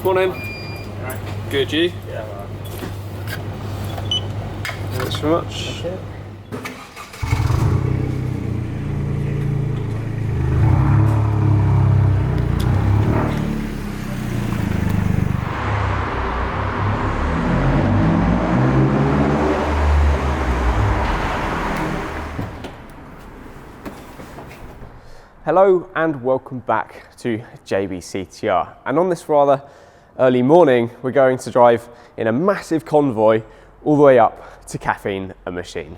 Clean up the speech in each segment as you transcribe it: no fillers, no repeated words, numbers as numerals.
Morning. Right. Good, you? Yeah, well. Thanks very much. Okay. Hello and welcome back to JBCTR. And on this rather early morning, we're going to drive in a massive convoy all the way up to Caffeine and Machine.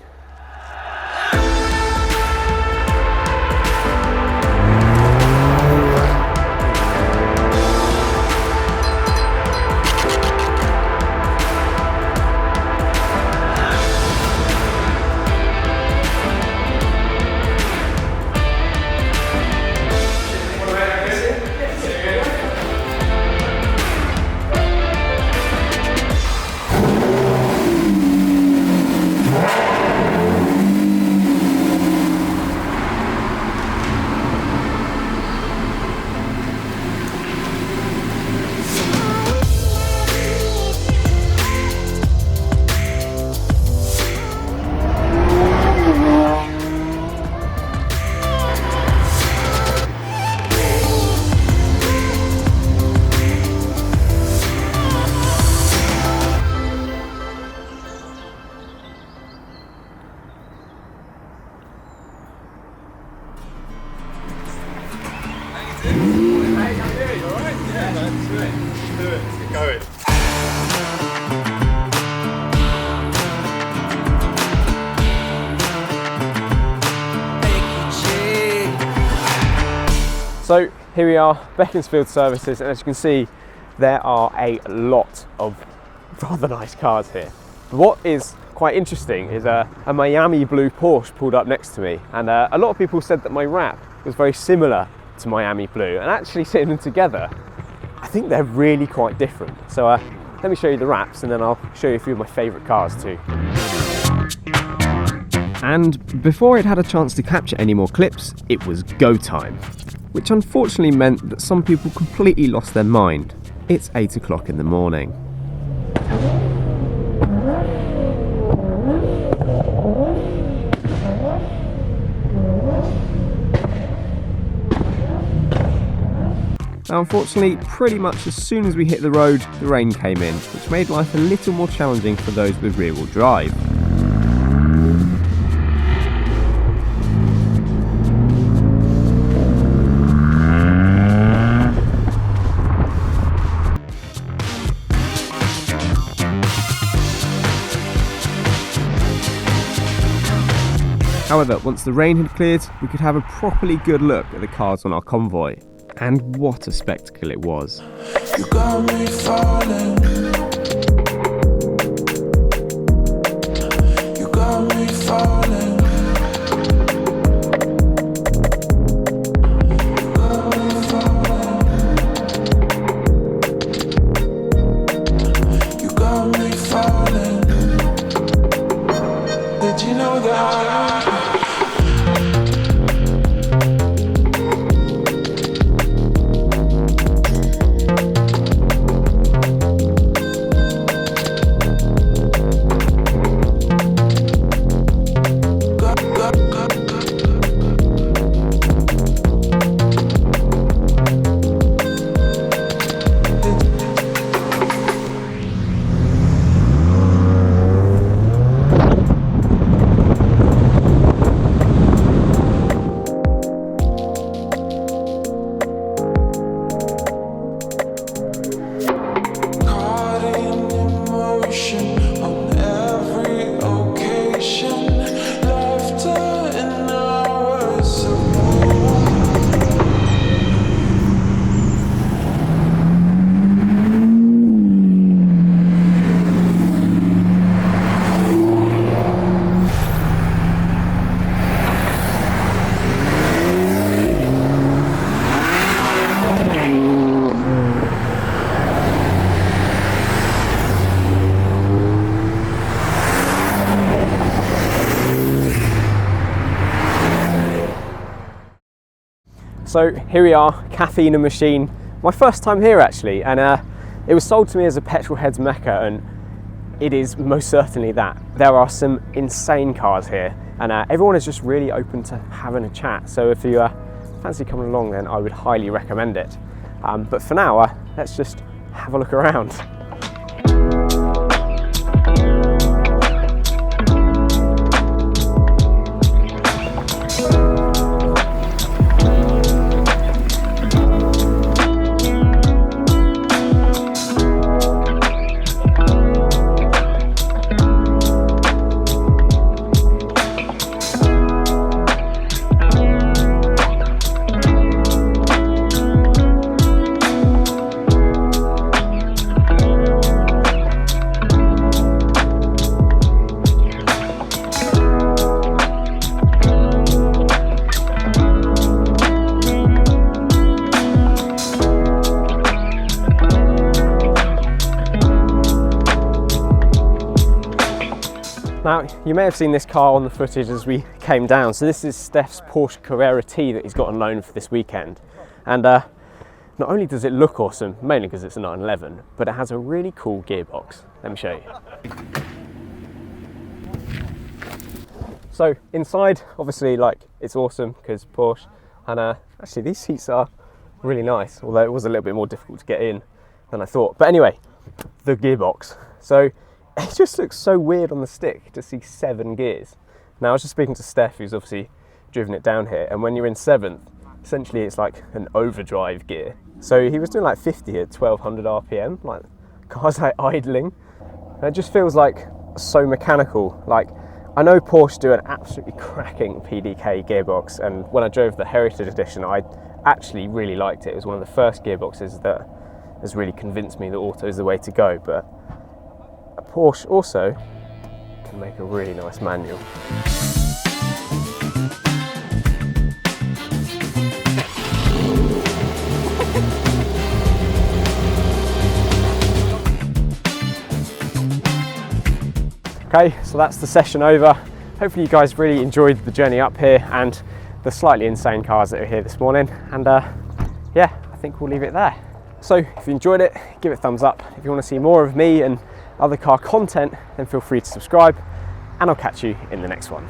So here we are, Beaconsfield Services, and as you can see, there are a lot of rather nice cars here. But what is quite interesting is a Miami blue Porsche pulled up next to me, and a lot of people said that my wrap was very similar to Miami blue, and actually seeing them together, I think they're really quite different. So let me show you the wraps, and then I'll show you a few of my favourite cars too. And before I'd had a chance to capture any more clips, it was go time, which unfortunately meant that some people completely lost their mind. It's 8 o'clock in the morning. Now unfortunately, pretty much as soon as we hit the road, the rain came in, which made life a little more challenging for those with rear-wheel drive. However, once the rain had cleared, we could have a properly good look at the cars on our convoy. And what a spectacle it was. You got me falling. You got me falling. You got me falling. Did you know that? So here we are, Caffeine and Machine. My first time here actually, and It was sold to me as a petrol head's mecca, and it is most certainly that. There are some insane cars here, and everyone is just really open to having a chat. So if you fancy coming along, then I would highly recommend it. But for now, let's just have a look around. Now, you may have seen this car on the footage as we came down. So this is Steph's Porsche Carrera T that he's got on loan for this weekend. And not only does it look awesome, mainly because it's a 911, but it has a really cool gearbox. Let me show you. So inside, obviously, like, it's awesome because Porsche. And actually these seats are really nice, although it was a little bit more difficult to get in than I thought. But anyway, the gearbox. So it just looks so weird on the stick to see 7 gears. Now, I was just speaking to Steph, who's obviously driven it down here, and when you're in 7th, essentially it's like an overdrive gear. So he was doing like 50 at 1200 RPM, like cars like idling. And it just feels like so mechanical. Like, I know Porsche do an absolutely cracking PDK gearbox, and when I drove the Heritage Edition, I actually really liked it. It was one of the first gearboxes that has really convinced me that auto is the way to go. But a Porsche also can make a really nice manual. Okay, so that's the session over. Hopefully you guys really enjoyed the journey up here and the slightly insane cars that are here this morning. And yeah, I think we'll leave it there. So if you enjoyed it, give it a thumbs up. If you want to see more of me and other car content, then feel free to subscribe, and I'll catch you in the next one.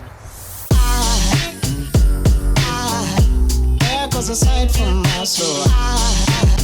There goes a sight from my soul.